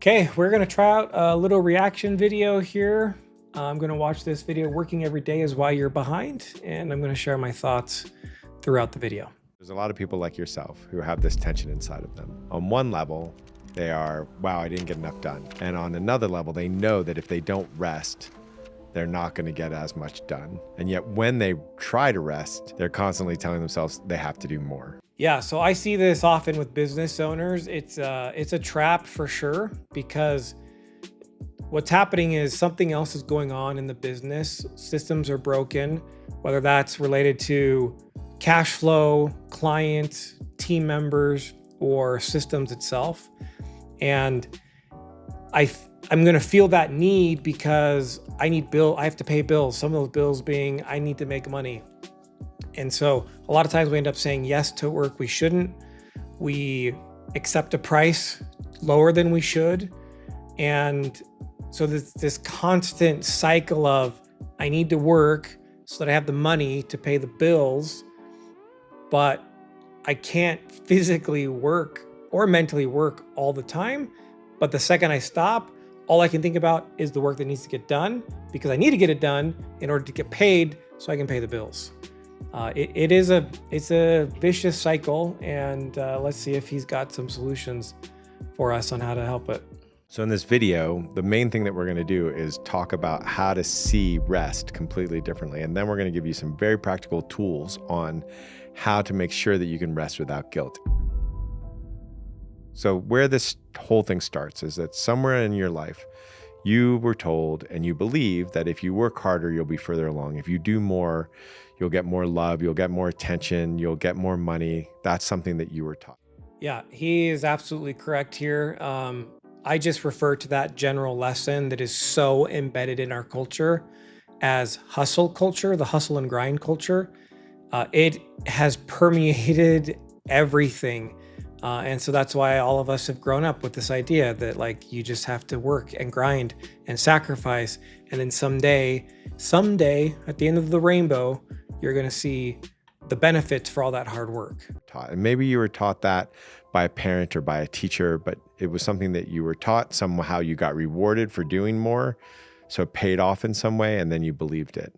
Okay, we're gonna try out a little reaction video here. I'm gonna watch this video. Working every day is why you're behind, and I'm gonna share my thoughts throughout the video. There's a lot of people like yourself who have this tension inside of them. On one level, they are, wow, I didn't get enough done. And on another level, they know that if they don't rest, they're not going to get as much done. And yet when they try to rest, they're constantly telling themselves they have to do more. Yeah, so I see this often with business owners. It's a trap for sure, because what's happening is something else is going on in the business. Systems are broken, whether that's related to cash flow, client, team members, or systems itself. And I'm going to feel that need because I have to pay bills. Some of those bills being I need to make money. And so a lot of times we end up saying yes to work we shouldn't. We accept a price lower than we should. And so this constant cycle of I need to work so that I have the money to pay the bills, but I can't physically work or mentally work all the time. But the second I stop, all I can think about is the work that needs to get done, because I need to get it done in order to get paid so I can pay the bills. It's a vicious cycle, and let's see if he's got some solutions for us on how to help it. So in this video, the main thing that we're going to do is talk about how to see rest completely differently. And then we're going to give you some very practical tools on how to make sure that you can rest without guilt. So where this whole thing starts is that somewhere in your life, you were told and you believe that if you work harder, you'll be further along. If you do more, you'll get more love, you'll get more attention, you'll get more money. That's something that you were taught. Yeah, he is absolutely correct here. I just refer to that general lesson that is so embedded in our culture as hustle culture, the hustle and grind culture. It has permeated everything. And so that's why all of us have grown up with this idea that like you just have to work and grind and sacrifice. And then someday at the end of the rainbow, you're going to see the benefits for all that hard work. And maybe you were taught that by a parent or by a teacher, but it was something that you were taught. Somehow you got rewarded for doing more. So it paid off in some way, and then you believed it.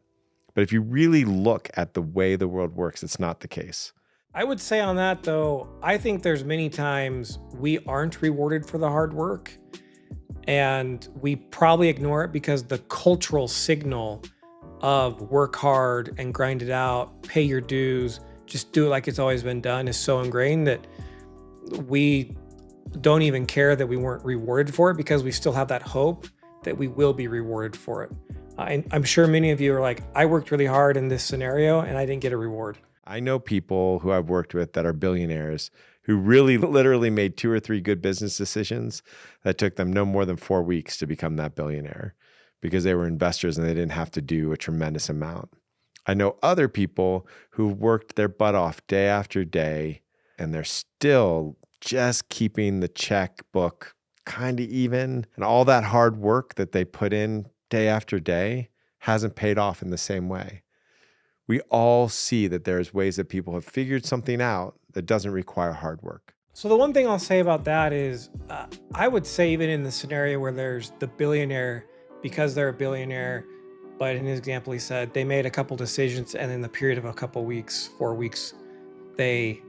But if you really look at the way the world works, it's not the case. I would say on that though, I think there's many times we aren't rewarded for the hard work, and we probably ignore it because the cultural signal of work hard and grind it out, pay your dues, just do it like it's always been done is so ingrained that we don't even care that we weren't rewarded for it, because we still have that hope that we will be rewarded for it. And I'm sure many of you are like, I worked really hard in this scenario and I didn't get a reward. I know people who I've worked with that are billionaires who really literally made 2 or 3 good business decisions that took them no more than 4 weeks to become that billionaire, because they were investors and they didn't have to do a tremendous amount. I know other people who worked their butt off day after day, and they're still just keeping the checkbook kind of even, and all that hard work that they put in day after day hasn't paid off in the same way. We all see that there's ways that people have figured something out that doesn't require hard work. So the one thing I'll say about that is, I would say even in the scenario where there's the billionaire, because they're a billionaire, but in his example, he said they made a couple decisions and in the period of a couple weeks, 4 weeks, they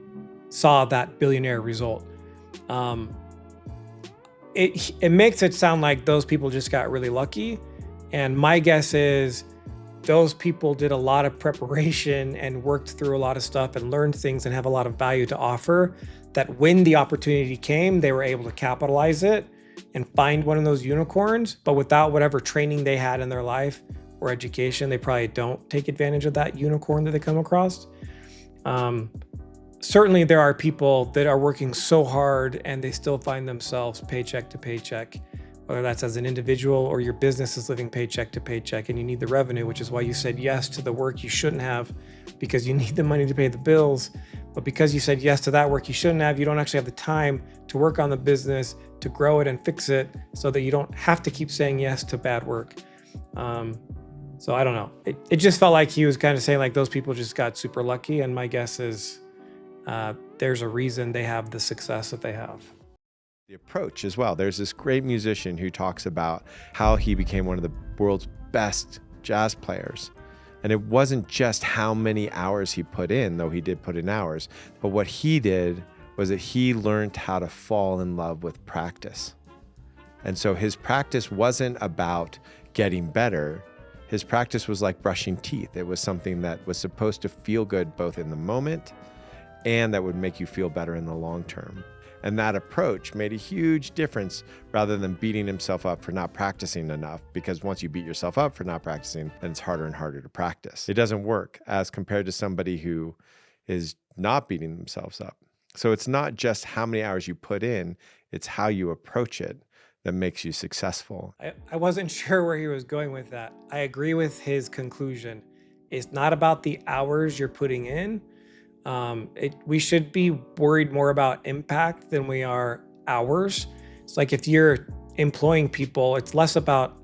saw that billionaire result. It makes it sound like those people just got really lucky. And my guess is those people did a lot of preparation and worked through a lot of stuff and learned things and have a lot of value to offer, that when the opportunity came, they were able to capitalize it and find one of those unicorns. But without whatever training they had in their life or education, they probably don't take advantage of that unicorn that they come across. Certainly there are people that are working so hard and they still find themselves paycheck to paycheck, whether that's as an individual or your business is living paycheck to paycheck and you need the revenue, which is why you said yes to the work you shouldn't have, because you need the money to pay the bills. But because you said yes to that work you shouldn't have, you don't actually have the time to work on the business, to grow it and fix it, so that you don't have to keep saying yes to bad work. So I don't know. It just felt like he was kind of saying like those people just got super lucky. And my guess is there's a reason they have the success that they have. The approach as well. There's this great musician who talks about how he became one of the world's best jazz players. And it wasn't just how many hours he put in, though he did put in hours, but what he did was that he learned how to fall in love with practice. And so his practice wasn't about getting better. His practice was like brushing teeth. It was something that was supposed to feel good both in the moment and that would make you feel better in the long term. And that approach made a huge difference rather than beating himself up for not practicing enough, because once you beat yourself up for not practicing, then it's harder and harder to practice. It doesn't work as compared to somebody who is not beating themselves up. So it's not just how many hours you put in, it's how you approach it that makes you successful. I wasn't sure where he was going with that. I agree with his conclusion. It's not about the hours you're putting in. We should be worried more about impact than we are hours. It's like if you're employing people, it's less about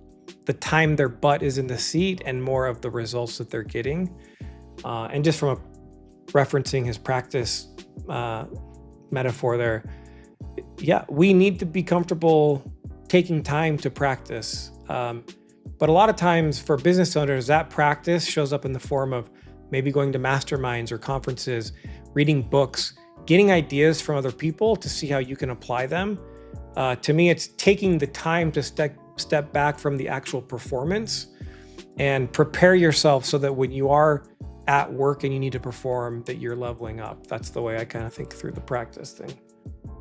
the time their butt is in the seat and more of the results that they're getting. And just from referencing his practice metaphor there, yeah, we need to be comfortable taking time to practice. But a lot of times for business owners, that practice shows up in the form of maybe going to masterminds or conferences, reading books, getting ideas from other people to see how you can apply them. To me, it's taking the time to step back from the actual performance and prepare yourself so that when you are at work and you need to perform, that you're leveling up. That's the way I kind of think through the practice thing.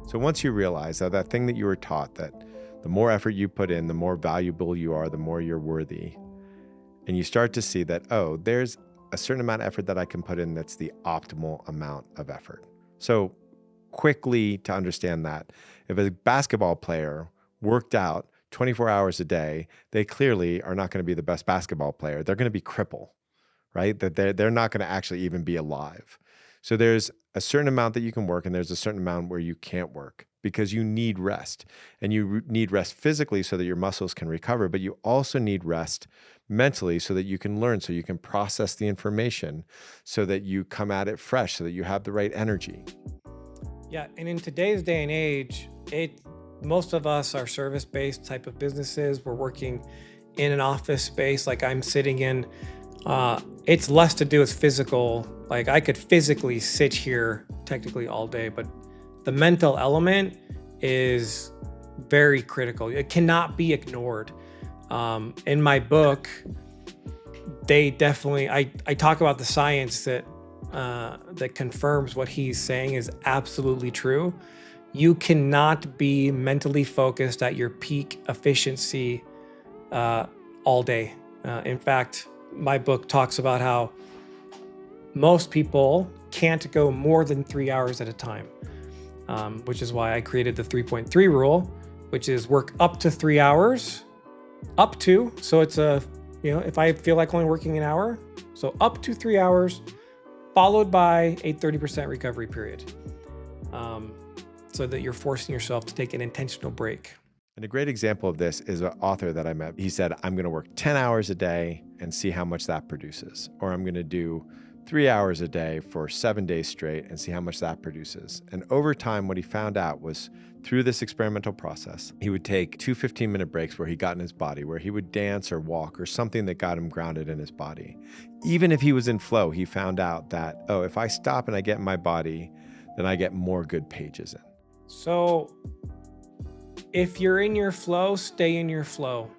So once you realize that thing that you were taught, that the more effort you put in, the more valuable you are, the more you're worthy. And you start to see that, oh, there's a certain amount of effort that I can put in that's the optimal amount of effort. So quickly to understand that, if a basketball player worked out 24 hours a day, they clearly are not going to be the best basketball player. They're going to be crippled, right? That they're not going to actually even be alive. So there's a certain amount that you can work and there's a certain amount where you can't work because you need rest. And you need rest physically so that your muscles can recover, but you also need rest mentally so that you can learn, so you can process the information, so that you come at it fresh, so that you have the right energy. Yeah, and in today's day and age, most of us are service-based type of businesses. We're working in an office space like I'm sitting in. It's less to do with physical. Like I could physically sit here technically all day, but the mental element is very critical. It cannot be ignored. In my book, I talk about the science that confirms what he's saying is absolutely true. You cannot be mentally focused at your peak efficiency all day. In fact, my book talks about how most people can't go more than 3 hours at a time, which is why I created the 3.3 rule, which is work up to 3 hours, so it's if I feel like only working an hour, so up to 3 hours, followed by a 30% recovery period, so that you're forcing yourself to take an intentional break. And a great example of this is an author that I met. He said, I'm going to work 10 hours a day and see how much that produces. Or I'm going to do 3 hours a day for 7 days straight and see how much that produces. And over time, what he found out was through this experimental process, he would take 2 15-minute breaks where he got in his body, where he would dance or walk or something that got him grounded in his body. Even if he was in flow, he found out that, oh, if I stop and I get in my body, then I get more good pages in. So if you're in your flow, stay in your flow.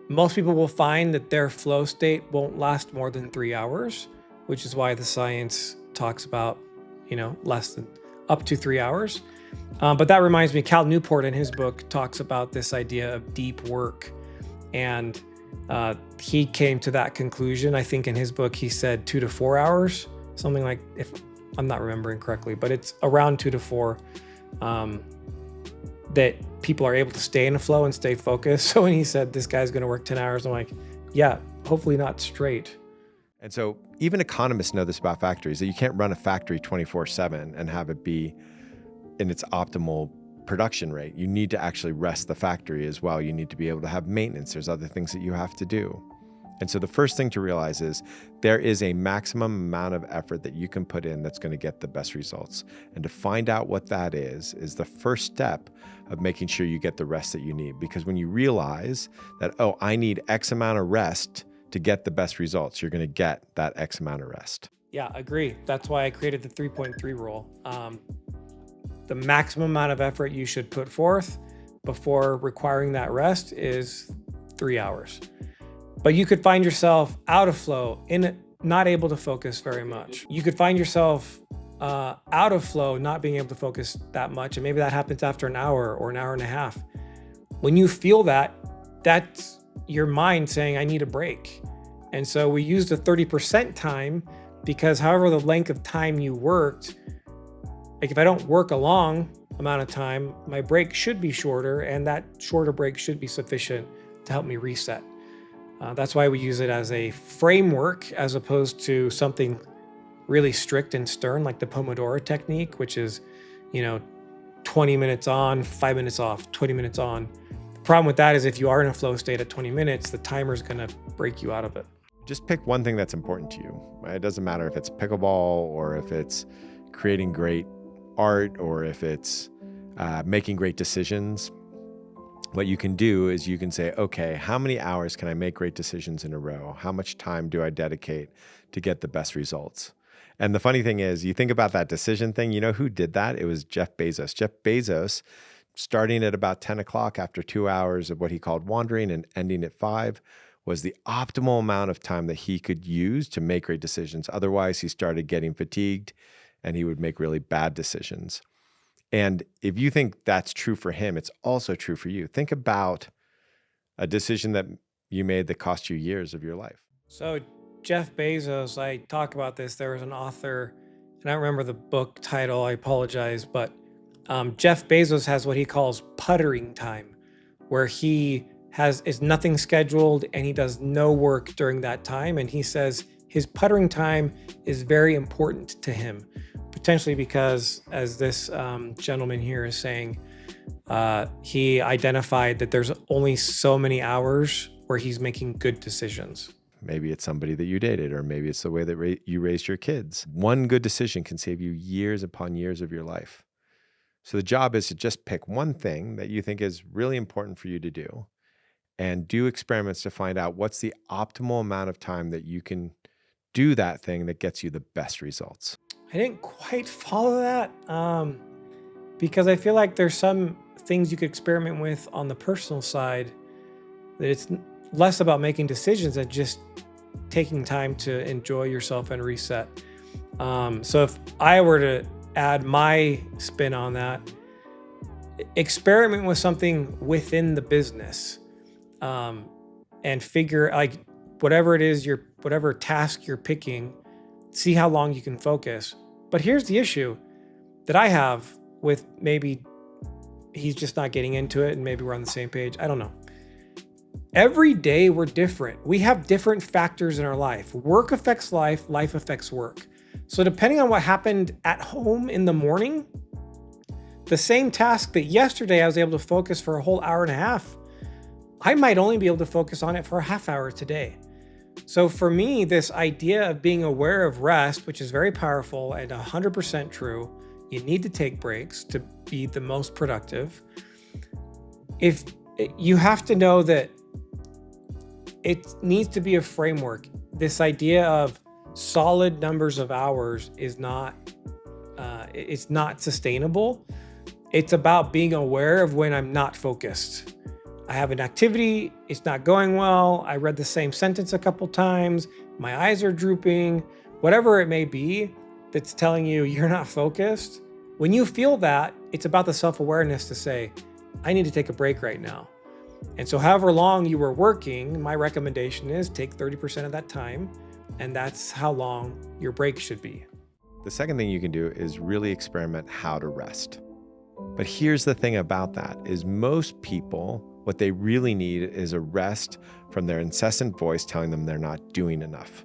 Most people will find that their flow state won't last more than 3 hours, which is why the science talks about, less than up to 3 hours. But that reminds me, Cal Newport in his book talks about this idea of deep work. And he came to that conclusion. I think in his book, he said 2 to 4 hours, something like, if I'm not remembering correctly, but it's around 2 to 4. That people are able to stay in a flow and stay focused. So when he said this guy's going to work 10 hours, I'm like, yeah, hopefully not straight. And so even economists know this about factories, that you can't run a factory 24/7 and have it be in its optimal production rate. You need to actually rest the factory as well. You need to be able to have maintenance. There's other things that you have to do. And so the first thing to realize is there is a maximum amount of effort that you can put in that's going to get the best results. And to find out what that is the first step of making sure you get the rest that you need. Because when you realize that, oh, I need X amount of rest to get the best results, you're going to get that X amount of rest. Yeah, agree. That's why I created the 3.3 rule. The maximum amount of effort you should put forth before requiring that rest is 3 hours. But you could find yourself out of flow, not able to focus very much. You could find yourself out of flow, not being able to focus that much. And maybe that happens after an hour or an hour and a half. When you feel that, that's your mind saying, I need a break. And so we used a 30% time because however the length of time you worked, like if I don't work a long amount of time, my break should be shorter, and that shorter break should be sufficient to help me reset. That's why we use it as a framework as opposed to something really strict and stern like the Pomodoro technique, which is, 20 minutes on, 5 minutes off, 20 minutes on. The problem with that is if you are in a flow state at 20 minutes, the timer is going to break you out of it. Just pick one thing that's important to you. It doesn't matter if it's pickleball or if it's creating great art or if it's making great decisions. What you can do is you can say, okay, how many hours can I make great decisions in a row? How much time do I dedicate to get the best results? And the funny thing is, you think about that decision thing, you know who did that? It was Jeff Bezos. Jeff Bezos, starting at about 10 o'clock after 2 hours of what he called wandering and ending at 5, was the optimal amount of time that he could use to make great decisions. Otherwise, he started getting fatigued and he would make really bad decisions. And if you think that's true for him, it's also true for you. Think about a decision that you made that cost you years of your life. So Jeff Bezos, I talk about this. There was an author, and I don't remember the book title, I apologize, but Jeff Bezos has what he calls puttering time, where he is nothing scheduled and he does no work during that time. And he says his puttering time is very important to him, potentially because, as this gentleman here is saying, he identified that there's only so many hours where he's making good decisions. Maybe it's somebody that you dated, or maybe it's the way that you raised your kids. One good decision can save you years upon years of your life. So the job is to just pick one thing that you think is really important for you to do and do experiments to find out what's the optimal amount of time that you can do that thing that gets you the best results. I didn't quite follow that because I feel like there's some things you could experiment with on the personal side that it's less about making decisions and just taking time to enjoy yourself and reset. So if I were to add my spin on that, experiment with something within the business and figure, like, whatever it is, whatever task you're picking, see how long you can focus. But here's the issue that I have with, maybe he's just not getting into it and maybe we're on the same page. I don't know. Every day we're different. We have different factors in our life. Work affects life, life affects work. So depending on what happened at home in the morning, the same task that yesterday I was able to focus for a whole hour and a half, I might only be able to focus on it for a half hour today. So for me, this idea of being aware of rest, which is very powerful and 100% true, you need to take breaks to be the most productive. If you have to know that it needs to be a framework. This idea of solid numbers of hours is not, it's not sustainable. It's about being aware of when I'm not focused. I have an activity, it's not going well. I read the same sentence a couple times. My eyes are drooping, whatever it may be that's telling you you're not focused. When you feel that, it's about the self-awareness to say, I need to take a break right now. And so however long you were working, my recommendation is take 30% of that time, and that's how long your break should be. The second thing you can do is really experiment how to rest. But here's the thing about that is most people, what they really need is a rest from their incessant voice telling them they're not doing enough,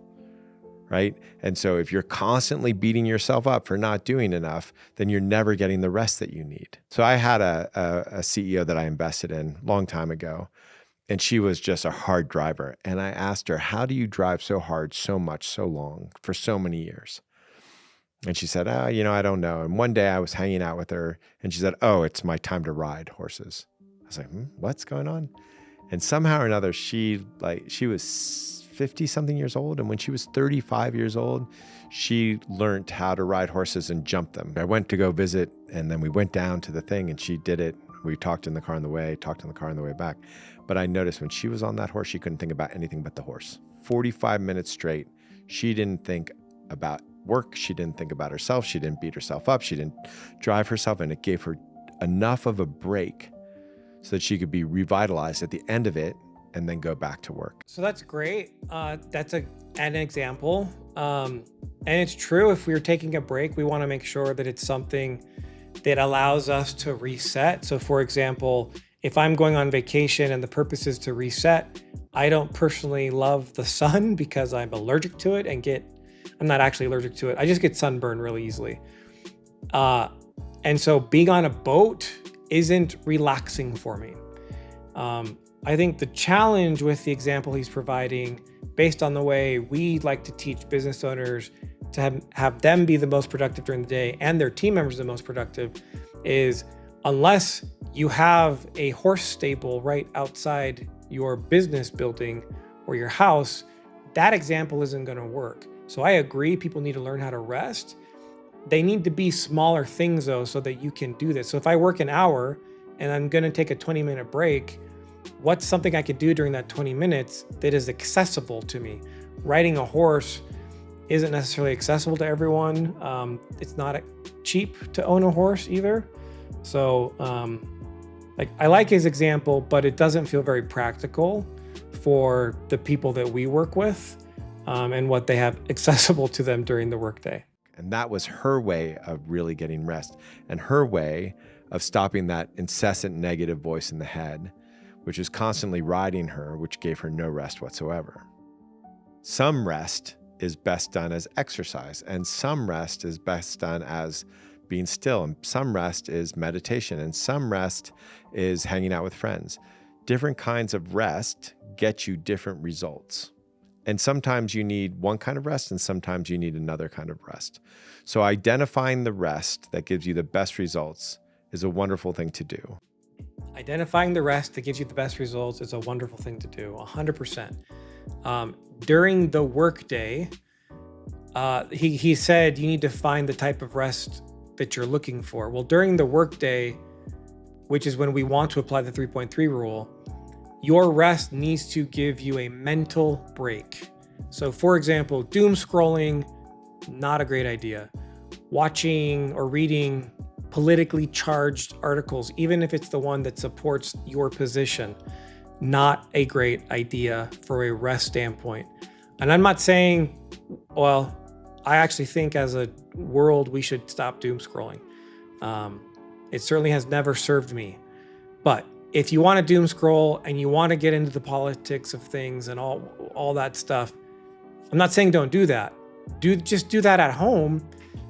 right? And so if you're constantly beating yourself up for not doing enough, then you're never getting the rest that you need. So I had a CEO that I invested in a long time ago, And she was just a hard driver. And I asked her, how do you drive so hard, so much, so long, for so many years? And she said, oh, I don't know. And one day I was hanging out with her and she said, oh, it's my time to ride horses. I was like, what's going on? And somehow or another, she was 50 something years old. And when she was 35 years old, she learned how to ride horses and jump them. I went to go visit, and then we went down to the thing and she did it. We talked in the car on the way, talked in the car on the way back. But I noticed when she was on that horse, she couldn't think about anything but the horse. 45 minutes straight. She didn't think about work. She didn't think about herself. She didn't beat herself up. She didn't drive herself. And it gave her enough of a break so that she could be revitalized at the end of it and then go back to work. So that's great. That's an example. And it's true, if we're taking a break, we want to make sure that it's something that allows us to reset. So for example, if I'm going on vacation and the purpose is to reset, I don't personally love the sun because I'm allergic to it I'm not actually allergic to it. I just get sunburned really easily. And so being on a boat isn't relaxing for me. I think the challenge with the example he's providing, based on the way we like to teach business owners to have them be the most productive during the day and their team members the most productive, is unless you have a horse stable right outside your business building or your house, that example isn't going to work. So I agree, people need to learn how to rest. They need to be smaller things though, so that you can do this. So if I work an hour and I'm going to take a 20-minute break, what's something I could do during that 20 minutes that is accessible to me? Riding a horse isn't necessarily accessible to everyone. It's not cheap to own a horse either. So I like his example, but it doesn't feel very practical for the people that we work with and what they have accessible to them during the workday. And that was her way of really getting rest, and her way of stopping that incessant negative voice in the head, which was constantly riding her, which gave her no rest whatsoever. Some rest is best done as exercise, and some rest is best done as being still, and some rest is meditation, and some rest is hanging out with friends. Different kinds of rest get you different results. And sometimes you need one kind of rest, and sometimes you need another kind of rest. So identifying the rest that gives you the best results is a wonderful thing to do. Identifying the rest that gives you the best results is a wonderful thing to do, 100%. During the workday, he said you need to find the type of rest that you're looking for. Well, during the workday, which is when we want to apply the 3.3 rule, your rest needs to give you a mental break. So for example, doom scrolling, not a great idea. Watching or reading politically charged articles, even if it's the one that supports your position, not a great idea for a rest standpoint. And I'm not saying, well, I actually think as a world, we should stop doom scrolling. It certainly has never served me. But if you want to doom scroll and you want to get into the politics of things and all that stuff, I'm not saying don't do that. Just do that at home,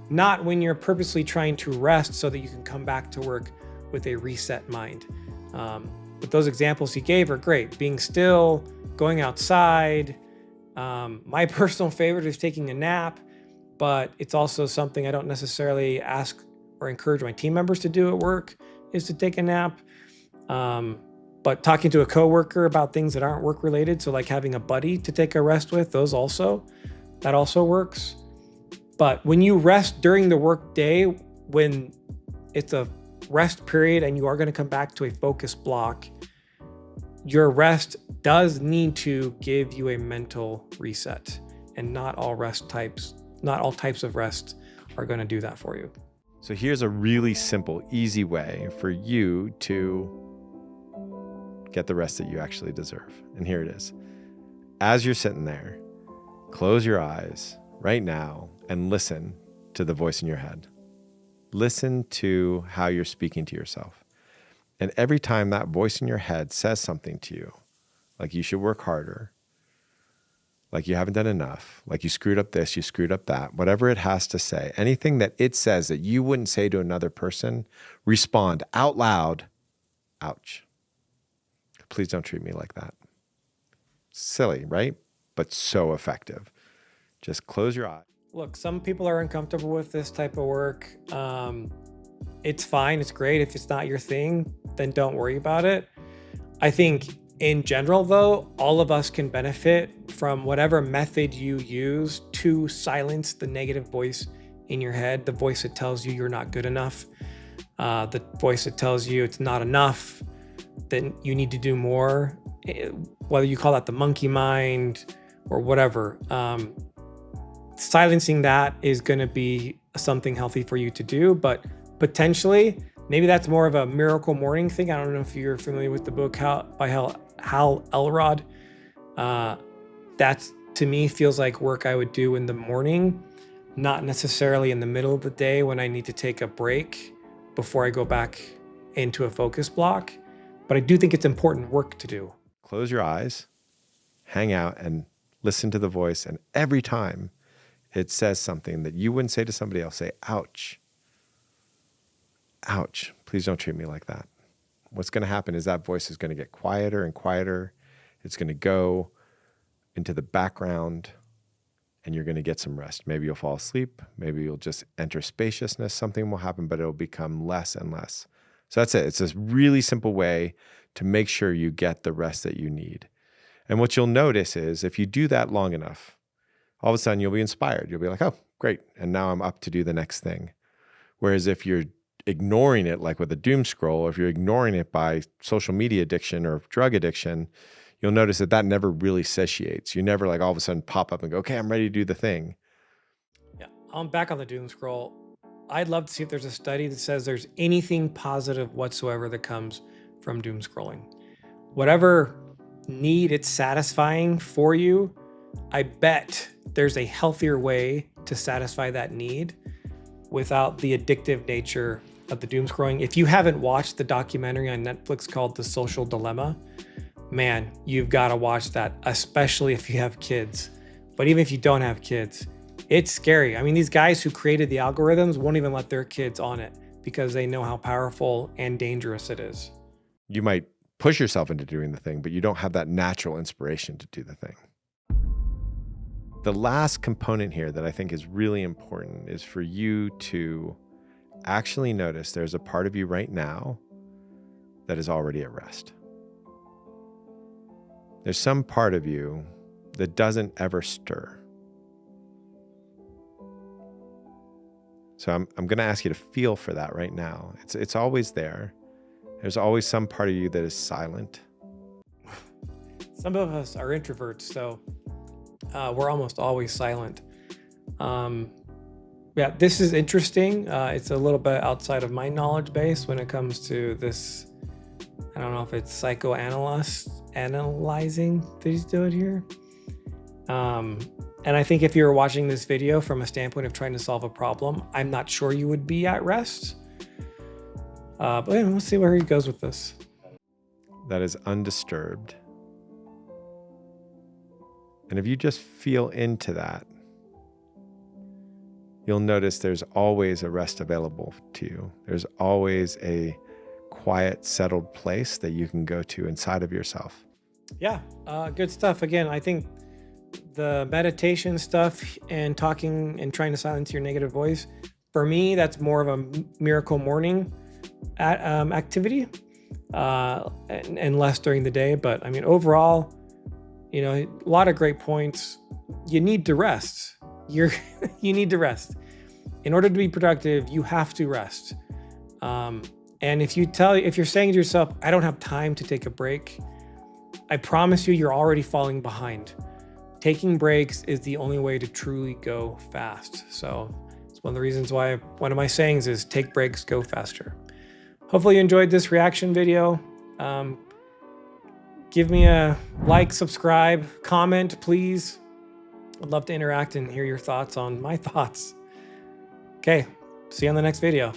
not when you're purposely trying to rest so that you can come back to work with a reset mind. But those examples he gave are great. Being still, going outside. My personal favorite is taking a nap, but it's also something I don't necessarily ask or encourage my team members to do at work, is to take a nap. But talking to a coworker about things that aren't work related, so like having a buddy to take a rest with, that also works. But when you rest during the work day, when it's a rest period and you are going to come back to a focus block, your rest does need to give you a mental reset, and not all types of rest are going to do that for you. So here's a really simple, easy way for you to get the rest that you actually deserve. And here it is. As you're sitting there, close your eyes right now and listen to the voice in your head. Listen to how you're speaking to yourself. And every time that voice in your head says something to you, like you should work harder, like you haven't done enough, like you screwed up this, you screwed up that, whatever it has to say, anything that it says that you wouldn't say to another person, respond out loud, ouch. please don't treat me like that. Silly, right? But so effective. Just close your eyes. Look, some people are uncomfortable with this type of work. It's fine. It's great. If it's not your thing, then don't worry about it. I think in general, though, all of us can benefit from whatever method you use to silence the negative voice in your head, the voice that tells you you're not good enough, the voice that tells you it's not enough, that you need to do more, whether you call that the monkey mind or whatever. Silencing that is going to be something healthy for you to do, but potentially maybe that's more of a miracle morning thing. I don't know if you're familiar with the book by Hal Elrod. That to me feels like work I would do in the morning, not necessarily in the middle of the day when I need to take a break before I go back into a focus block. But I do think it's important work to do. Close your eyes, hang out, and listen to the voice. And every time it says something that you wouldn't say to somebody else, say, ouch. Ouch. Please don't treat me like that. What's going to happen is that voice is going to get quieter and quieter. It's going to go into the background and you're going to get some rest. Maybe you'll fall asleep. Maybe you'll just enter spaciousness. Something will happen, but it'll become less and less. So that's it. It's this really simple way to make sure you get the rest that you need. And what you'll notice is if you do that long enough, all of a sudden you'll be inspired. You'll be like, oh, great. And now I'm up to do the next thing. Whereas if you're ignoring it, like with a doom scroll, or if you're ignoring it by social media addiction or drug addiction, you'll notice that that never really satiates. You never like all of a sudden pop up and go, okay, I'm ready to do the thing. Yeah, I'm back on the doom scroll. I'd love to see if there's a study that says there's anything positive whatsoever that comes from doom scrolling. Whatever need it's satisfying for you, I bet there's a healthier way to satisfy that need without the addictive nature of the doom scrolling. If you haven't watched the documentary on Netflix called The Social Dilemma, man, you've got to watch that, especially if you have kids. But even if you don't have kids, it's scary. I mean, these guys who created the algorithms won't even let their kids on it because they know how powerful and dangerous it is. You might push yourself into doing the thing, but you don't have that natural inspiration to do the thing. The last component here that I think is really important is for you to actually notice there's a part of you right now that is already at rest. There's some part of you that doesn't ever stir. So I'm going to ask you to feel for that right now. It's always there. There's always some part of you that is silent. Some of us are introverts, so we're almost always silent. Yeah, this is interesting. It's a little bit outside of my knowledge base when it comes to this. I don't know if it's analyzing that he's doing here. And I think if you were watching this video from a standpoint of trying to solve a problem, I'm not sure you would be at rest. But yeah, we'll see where he goes with this. That is undisturbed. And if you just feel into that, you'll notice there's always a rest available to you. There's always a quiet, settled place that you can go to inside of yourself. Yeah, good stuff. Again, I think the meditation stuff and talking and trying to silence your negative voice, for me, that's more of a miracle morning activity and less during the day. But I mean, overall, you know, a lot of great points. You need to rest. You need to rest. In order to be productive, you have to rest. And if you're saying to yourself, I don't have time to take a break, I promise you're already falling behind. Taking breaks is the only way to truly go fast. So it's one of the reasons why one of my sayings is take breaks, go faster. Hopefully you enjoyed this reaction video. Give me a like, subscribe, comment, please. I'd love to interact and hear your thoughts on my thoughts. Okay, see you on the next video.